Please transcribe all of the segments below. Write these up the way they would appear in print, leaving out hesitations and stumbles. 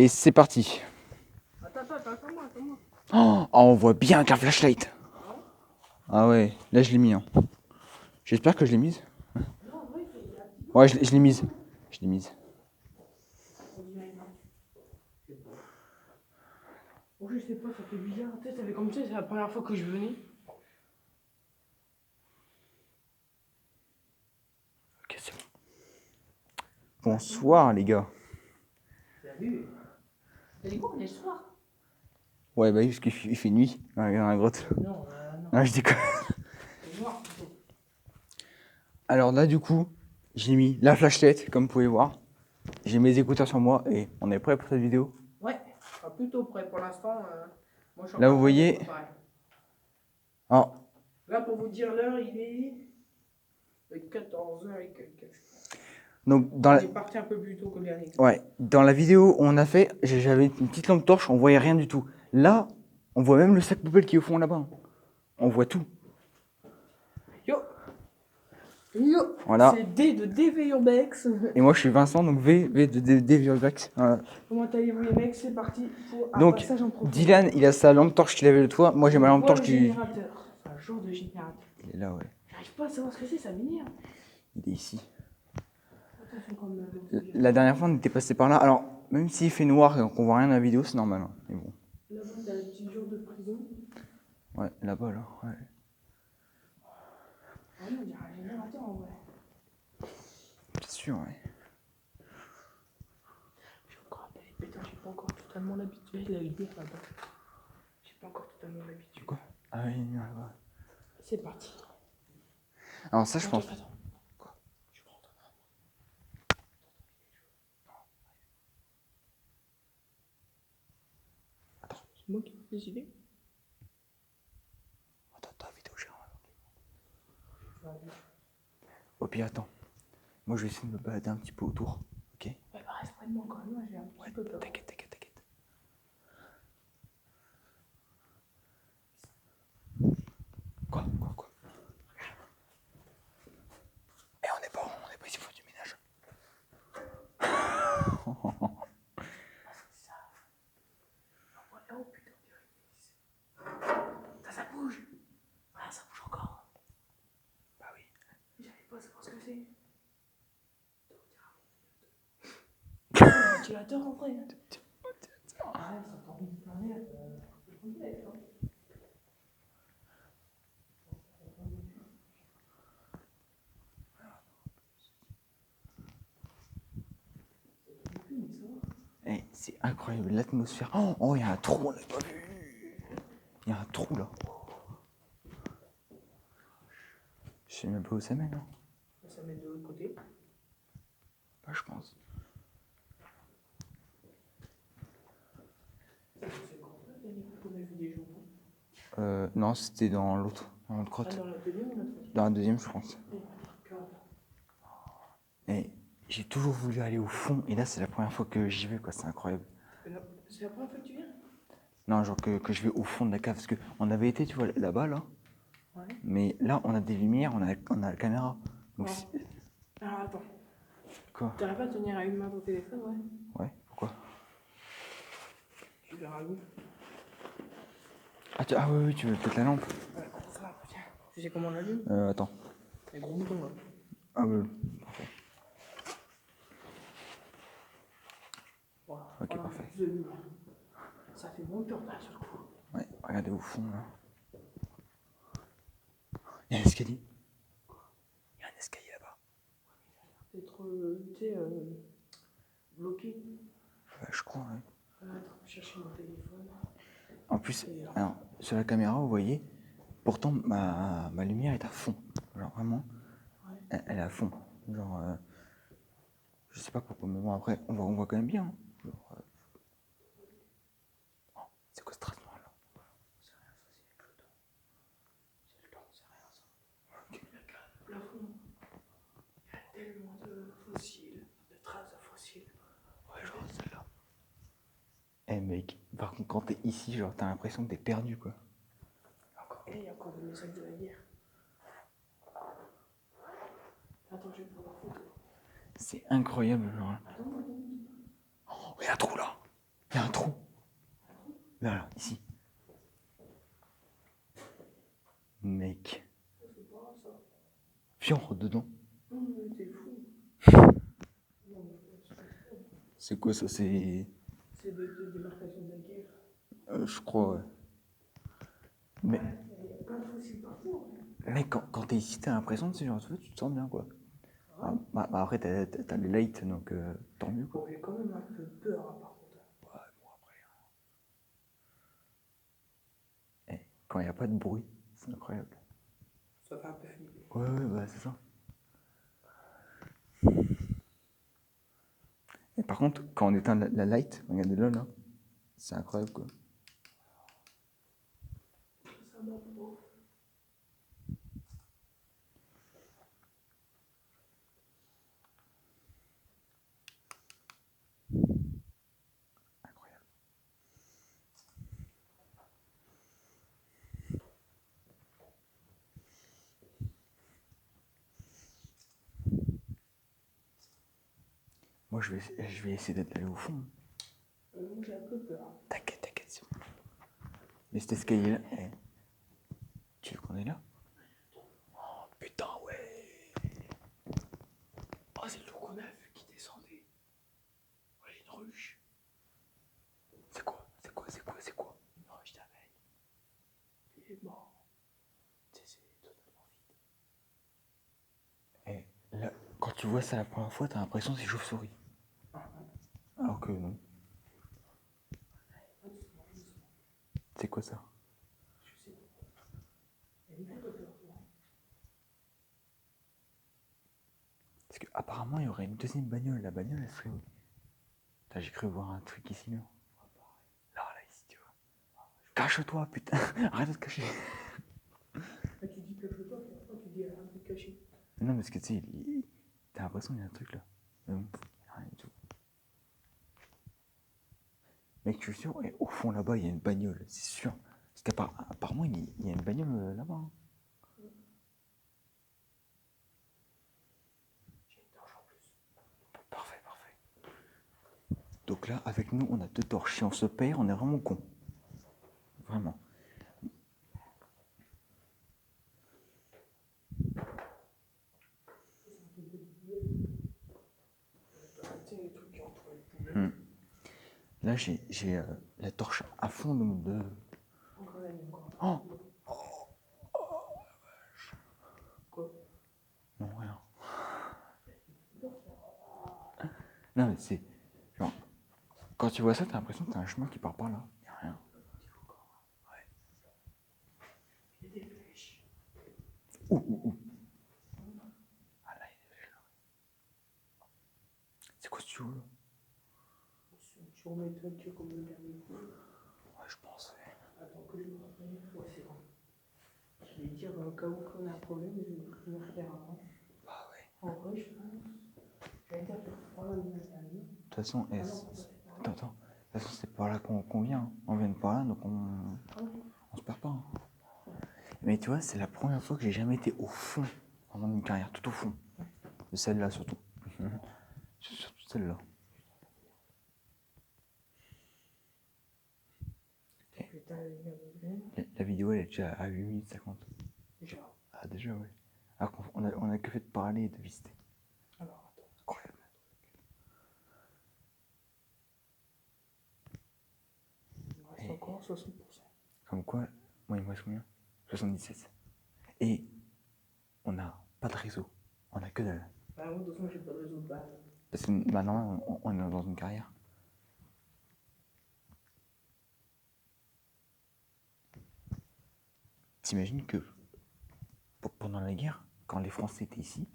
Et c'est parti. Attends-moi. Oh, on voit bien avec la flashlight. Ah ouais, là je l'ai mis. Hein. J'espère que je l'ai mise. Ouais, je l'ai mise. Je l'ai mise. Bon, je sais pas, ça fait bizarre. Tu sais, ça fait comme ça, c'est la première fois que je venais. Ok, c'est bon. Bonsoir les gars. Salut. T'as dit quoi, on est le soir? Ouais, bah oui, parce qu'il fait nuit dans la grotte. Non. Non, je déconne. C'est noir plutôt. Alors là, du coup, j'ai mis la flashlight, comme vous pouvez voir. J'ai mes écouteurs sur moi et on est prêt pour cette vidéo. Ouais, enfin, plutôt près pour l'instant. Moi, je suis Là, encore vous en train de voyez. préparer. Alors, Là, pour vous dire l'heure, il est 14h et quelques. donc, On est parti un peu plus tôt que le dernier. Ouais, dans la vidéo où on a fait, j'avais une petite lampe torche, on voyait rien du tout. Là, on voit même le sac poubelle qui est au fond là-bas. On voit tout. Yo, Voilà. c'est D de DV Urbex. Et moi, je suis Vincent, donc V de Virbax. Voilà. Comment allez-vous les mecs? C'est parti pour un Donc, passage en profondeur. Dylan, il a sa lampe torche qu'il avait le toit. Moi, j'ai ma lampe torche qui. Générateur. C'est un genre de générateur. Il est là, ouais. J'arrive pas à savoir ce que c'est, ça m'énerve. Il est ici. Attention comme La dernière fois, on était passé par là. Alors, même s'il fait noir et qu'on voit rien dans la vidéo, c'est normal. Hein. Mais bon. Là-bas, t'as le petit jour de prison. Ouais, là-bas, là. Ouais. Ah oui, on dirait un générateur en vrai. C'est sûr, ouais. J'ai encore un peu pétard, j'ai pas encore totalement l'habitude. La lumière là-bas. J'ai pas encore totalement l'habitude. Quoi? Ah oui, là-bas. C'est parti. Alors, ça, je pense. Attends. Quoi? Je prends ton arme. Attends. C'est moi qui ai décidé. Attends, ta vidéo, j'ai Oh, puis attends. Moi, je vais essayer de me balader un petit peu autour. Ok? Ouais, bah reste près de moi quand même, moi j'ai un petit peu peur. T'inquiète. Quoi? Eh, on n'est pas ici pour du ménage. Oh putain, ça bouge. Ah, ça bouge encore. Bah oui. J'arrive pas à savoir ce que c'est. Un ventilateur en vrai. Arrête, ça t'en met plein l'air. Eh, c'est incroyable, l'atmosphère. Oh, il y a un trou, on l'a pas vu. Il y a un trou là. Je sais même pas où ça mène. Hein. Ça met de l'autre côté. Bah, je pense. On a vu des gens. Non, c'était dans l'autre grotte. Dans la deuxième ou la troisième? Dans la deuxième, je pense. Et j'ai toujours voulu aller au fond, et là, c'est la première fois que j'y vais, quoi. C'est incroyable. C'est la première fois que tu viens? Non, genre que je vais au fond de la cave, parce qu'on avait été, tu vois, là-bas, là. Ouais. Mais là, on a des lumières, on a la caméra. Donc, Alors attends. Quoi? T'arrives pas à tenir à une main ton téléphone, ouais? Ouais, pourquoi? Tu verras où? Ah oui, tu veux peut-être la lampe? Ouais, ça, tiens. Tu sais comment on l'allume? Attends. Les gros boutons là. Ah oui, parfait. Voilà. Ok, parfait. Ça fait moins peur là sur le coup. Ouais, regardez au fond, là. Il y a un escalier. Il y a un escalier là-bas. Peut-être, tu sais, bloqué. Ouais, je crois, ouais. Attends, chercher mon téléphone. En plus, alors, sur la caméra, vous voyez, pourtant, ma lumière est à fond. Genre, vraiment, Ouais. elle est à fond. Genre, je sais pas pourquoi, mais bon, après, on voit quand même bien. Hein. Genre, oh, c'est quoi ce trace noire là? C'est rien, ça, c'est avec le temps. C'est le temps, c'est rien, ça. Okay. Regarde le plafond. Il y a tellement de fossiles, de traces de fossiles. Ouais, genre celle-là. Eh mec, par contre, quand t'es ici, genre, t'as l'impression que t'es perdu, quoi. Il y a encore des messages de la guerre. Attends, je vais prendre la photo. C'est incroyable, genre. Oh, il y a un trou là. Il y a un trou. Là, ici. Mec. C'est pas ça. Viens, on rentre dedans. Non, mais t'es fou. C'est quoi ça? C'est. C'est des démarcations de la guerre. Je crois, ouais. Mais, Il y a plein de fossiles partout. Hein. mec, quand t'es ici, t'as l'impression, tu sais, genre, tu te sens bien, quoi. Bah, après, t'as les lights, donc tant mieux, quoi. Bon, j'ai quand même un peu peur, hein, par contre. Ouais, bon, après. Quand il n'y a pas de bruit, c'est incroyable. Ça fait un peu flipper. Ouais, bah, c'est ça. Et par contre, quand on éteint la light, regardez là, c'est incroyable, quoi. Ça m'a pas. Incroyable. Moi, je vais essayer d'aller au fond. J'ai un peu peur. T'inquiète, c'est bon. Mais cet escalier-là, tu veux qu'on est là? Oh, putain, ouais. Oh, c'est le qu'on a vu qui descendait. Ouais, une ruche. C'est quoi? Une ruche d'abeilles. Il est mort. Tu sais, c'est totalement vide. Là, quand tu vois ça la première fois, t'as l'impression que c'est chauve-souris. Alors que non. C'est quoi ça? Je sais pas. Elle est peu peur, toi. Parce qu'apparemment, il y aurait une deuxième bagnole. La bagnole, elle serait où? Putain, j'ai cru voir un truc ici, non? Là, ici, tu vois. Cache-toi, putain. Arrête de te cacher. Là, tu dis cache-toi, puis après, tu dis arrête de te cacher. Non, parce que tu sais, t'as l'impression qu'il y a un truc là. Mais bon, rien du tout. Mec, je suis sûr, et au fond là-bas, il y a une bagnole, c'est sûr. Parce qu'apparemment, il y a une bagnole là-bas. Hein. J'ai une torche en plus. Parfait. Donc là, avec nous, on a 2 torches. Si on se perd, on est vraiment con. Vraiment. Tiens, les trucs qui entourent les poubelles. Là, j'ai la torche à fond de... Encore la mienne, quoi. Oh Quoi? non, rien. Non, mais c'est... Genre, quand tu vois ça, t'as l'impression que t'as un chemin qui part par là. Y a rien. Il y a des flèches. Ouh. Ah là, il y a des flèches là. C'est quoi ce tuyau là? Tu remets toi, tu comme le dernier coup. Ouais, je pense, ouais. Attends que je me rappelle. Ouais, c'est bon. Je vais dire, au cas où qu'on a un problème, je vais me faire avant. Bah ouais. En vrai, je pense. Je vais dire, je vais prendre une interview. De toute façon, attends. De toute façon, c'est par là qu'on vient. Hein. On vient de par là, donc on se perd pas. Hein. Mais tu vois, c'est la première fois que j'ai jamais été au fond pendant une carrière, tout au fond. De celle-là surtout. Surtout celle-là. Putain, La vidéo, elle est déjà à 8 minutes 50. déjà. Ah, déjà, ouais. Alors qu'on a que fait de parler et de visiter. Alors, attends. Incroyable. Il me reste encore 60%. Comme quoi, moi, il me reste combien? 77. Et on n'a pas de réseau. On a que dalle. Bah, moi, de toute façon, j'ai pas de réseau de base. Parce que maintenant, on est dans une carrière. T'imagines que pendant la guerre, quand les Français étaient ici,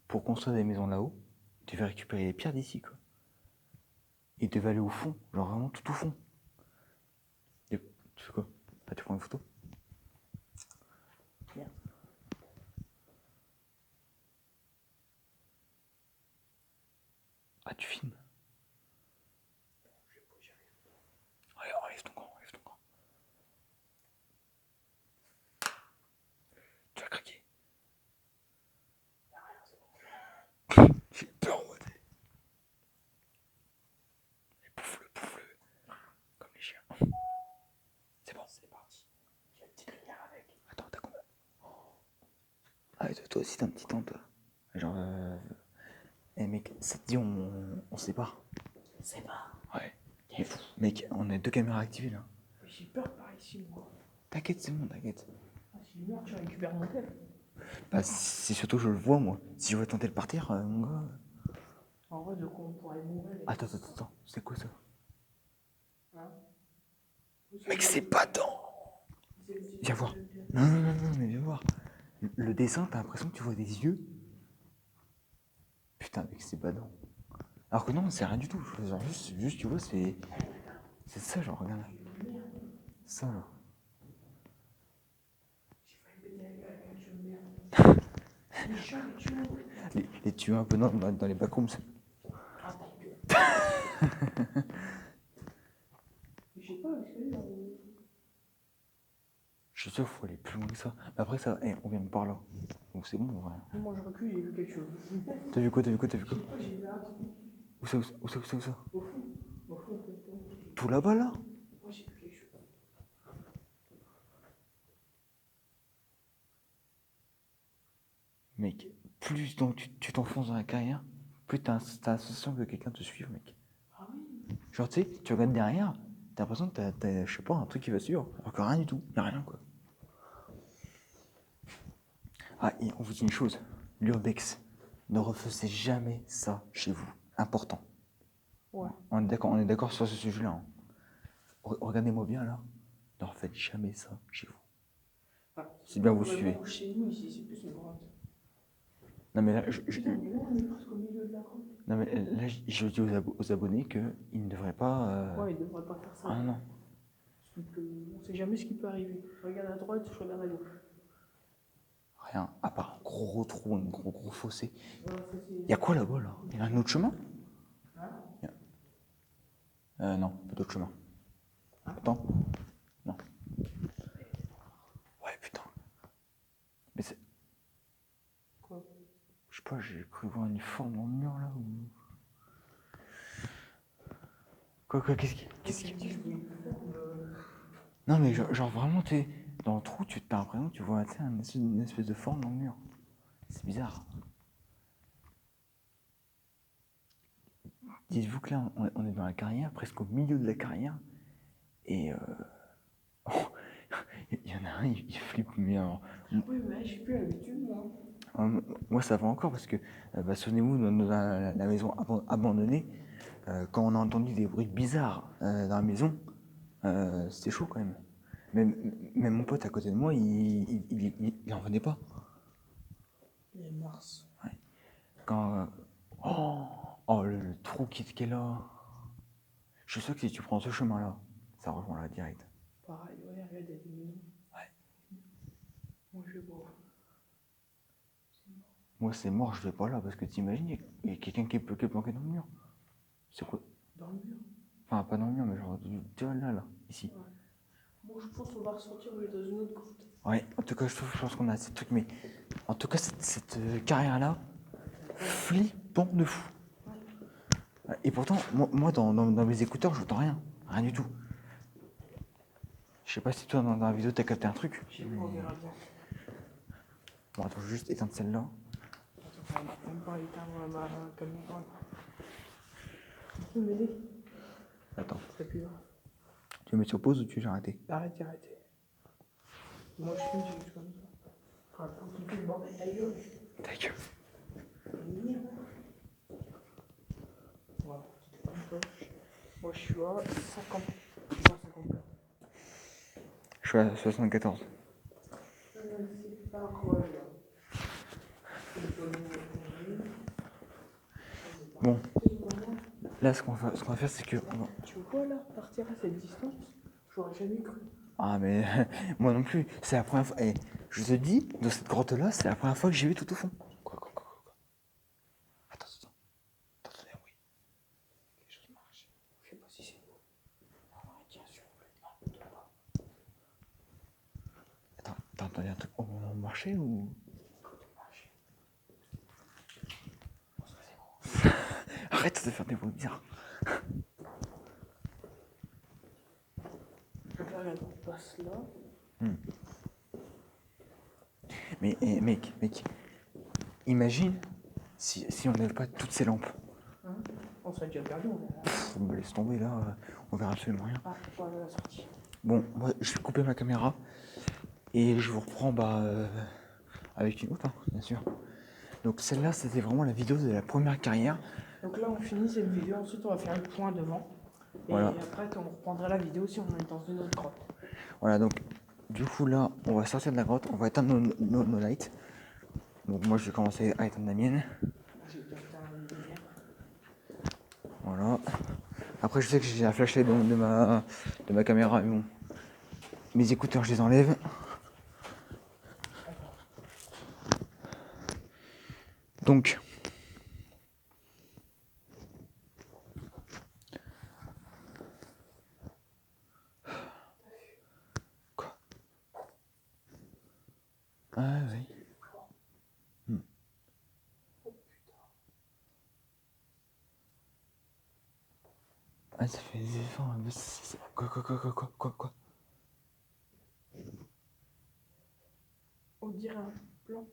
pour construire des maisons là-haut, ils devaient récupérer les pierres d'ici, quoi. Ils devaient aller au fond, genre vraiment tout au fond. Et, tu fais quoi? Ah, tu prends une photo? Merde. Ah, tu filmes? Ouais, enlève ton gant. Tu vas craquer. J'ai peur, moi. J'ai Ah, et toi aussi, t'as un petit temps, toi. Genre, eh mec, ça te dit, on se sépare. C'est pas. Ouais. Mec, on a 2 caméras activées là. J'ai peur par ici, moi. T'inquiète, c'est bon, t'inquiète. Ah, si je meurs, tu récupères mon tel. Bah, c'est surtout, je le vois, moi. Si je vois tenter de partir, mon gars. En vrai, de quoi on pourrait mourir. Attends, c'est quoi ça? Hein? Mec, c'est pas dans. Viens voir. Non, mais viens voir. Le dessin, t'as l'impression que tu vois des yeux. Putain, mec, c'est badant. Alors que non, c'est rien du tout. Genre, juste, tu vois, c'est. C'est ça, genre, regarde. Ça, là. Les tuyaux un peu dans les backrooms. Je sais pas, est-ce que Je suis sûr qu'il faut aller plus loin que ça. Mais après, ça, on vient de par là. Donc c'est bon, voilà. moi je recule, j'ai vu quelque chose. T'as vu quoi? J'ai vu un truc. Où ça? Au fond, peut-être. Tout là-bas, là? Moi j'ai vu quelque chose. Mec, plus donc tu t'enfonces dans la carrière, plus t'as l'impression que quelqu'un te suit, mec. Ah oui? Genre, tu sais, tu regardes derrière, t'as l'impression que t'as, je sais pas, un truc qui va suivre. Alors que rien du tout, y'a rien, quoi. Ah, et on vous dit une chose, l'urbex, ne refaisez jamais ça chez vous. Important. Ouais. On est d'accord sur ce sujet-là. Hein. Regardez-moi bien, là. Ne refaites jamais ça chez vous. Ah, C'est bien, vous suivez. Chez nous, ici, c'est plus une grotte. Non, mais là, Putain, mais là, on est presque au milieu de la grotte. non, mais là, je dis aux abonnés qu'ils ne devraient pas. Ouais, ils devraient pas faire ça. Ah non. On sait jamais ce qui peut arriver. Je regarde à droite, je regarde à gauche. Rien, à part un gros trou, un gros fossé. Ouais, ça, c'est- Y a quoi là-bas, là? Y a un autre chemin? Hein? Non, pas d'autre chemin. Attends. Non. Ouais, putain. Mais c'est. Quoi? Je sais pas, j'ai cru voir une forme dans le mur là ou. Quoi, qu'est-ce qui. Non, mais genre vraiment, t'es dans le trou, t'as l'impression que tu vois une espèce de forme dans le mur. C'est bizarre. Dites-vous que là, on est dans la carrière, presque au milieu de la carrière, et il y en a un, il flippe, mais alors, Oui, mais j'ai plus l'habitude, moi. moi ça va encore parce que, souvenez-vous, dans la maison abandonnée, quand on a entendu des bruits bizarres dans la maison, c'était chaud quand même. Même mon pote à côté de moi, il en venait pas. Les Mars. Ouais. Quand, oh le trou qui est là. Je suis sûr que si tu prends ce chemin-là, ça rejoint la direct. Pareil, ouais, regarde, il y a des maisons. Ouais. Moi, je vais voir. Moi, c'est mort, je vais pas là, parce que t'imagines, il y a quelqu'un qui est planqué dans le mur. C'est quoi? Dans le mur? Enfin, pas dans le mur, mais genre, tu vois, là, ici. Ouais. Moi, je pense qu'on va ressortir, on est dans une autre grotte. Ouais, en tout cas, je pense qu'on a ces trucs, mais en tout cas, cette carrière-là, flippant de fou. Et pourtant, moi dans mes écouteurs, j'entends rien. Rien du tout. Je sais pas si toi, dans la vidéo, t'as capté un truc. Je sais pas, on verra bien. Bon, attends, je vais juste éteindre celle-là. Attends, on va même pas éteindre ma caméra. Tu peux m'aider? Attends. C'est plus là. Tu veux mettre sur pause ou tu veux arrêter? Arrêtez. Moi, je suis juste comme ça. Enfin, faut qu'il fait le bordel, ta gueule. Ta gueule. Voilà, comme ça. Moi, je suis à 50. Je suis à 50. Je suis à 74. C'est pas incroyable. Bon. Là, ce qu'on va faire, c'est que... Tu vois là, partir à cette distance, j'aurais jamais cru. Ah, mais moi non plus. C'est la première fois... Et je te dis, dans cette grotte-là, c'est la première fois que j'y vais tout au fond. Quoi. Attends. Attendez, oui. Quelque chose marche. Je sais pas si c'est nous. Non, tiens, s'il vous plaît. Attends, il y a un truc... On marchait ou... Arrête de faire des bruits bizarres. Regarde, on passe là. Mais mec, imagine si on n'avait pas toutes ces lampes. Hein, on serait déjà perdu. On me laisse tomber là, on verra absolument rien. Ah, voilà la sortie. Bon, moi je vais couper ma caméra et je vous reprends avec une autre, hein, bien sûr. Donc celle-là, c'était vraiment la vidéo de la première carrière. Donc là, on finit cette vidéo. Ensuite, on va faire le point devant. Et Voilà. après, on reprendra la vidéo si on est dans une autre grotte. Voilà, donc du coup là, on va sortir de la grotte, on va éteindre nos lights. Donc moi je vais commencer à éteindre la mienne. J'ai déjà fait un lumière. Voilà. Après je sais que j'ai la flashlight de ma caméra, mais bon. Mes écouteurs je les enlève. Donc quoi? Ah oui. Ah ça fait des efforts. Quoi? On dirait un plan.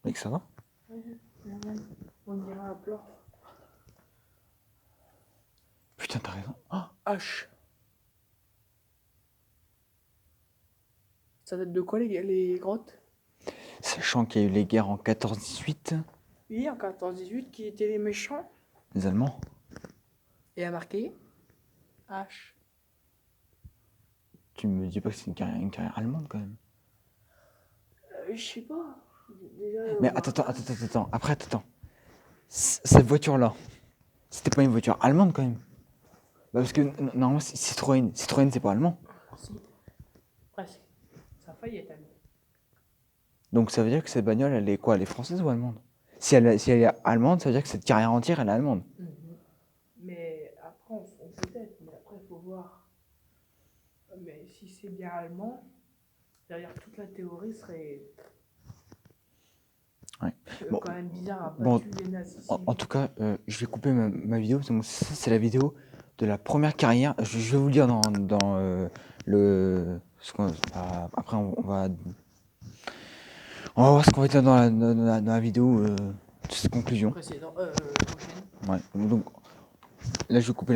Mec ça va? On dirait un plan. Putain t'as raison. Ah, H. Ça date de quoi les grottes? Sachant qu'il y a eu les guerres en 14-18, Oui, en 14-18, qui étaient les méchants. les Allemands. Et à marquer H. Tu me dis pas que c'est une carrière allemande quand même. Je sais pas. Déjà, Mais attends. Après, attends. Cette voiture-là, c'était pas une voiture allemande quand même. Bah parce que normalement, c'est Citroën. Citroën, c'est pas allemand. Si. Presque. Ça a failli être allemand. Donc ça veut dire que cette bagnole, elle est quoi? Elle est française ou allemande? Si elle est allemande, ça veut dire que cette carrière entière, elle est allemande. Mais après, on peut-être. Mais après, il faut voir. Mais si c'est bien allemand, derrière toute la théorie serait. Ouais. Bon, quand même bizarre à bon, battre les nazis. en tout cas, je vais couper ma vidéo. Donc, ça, c'est la vidéo de la première carrière. Je vais vous le dire dans le. Après, on va voir ce qu'on va dire dans la vidéo de cette conclusion. Précédent, prochaine. Ouais. Donc là, je vais couper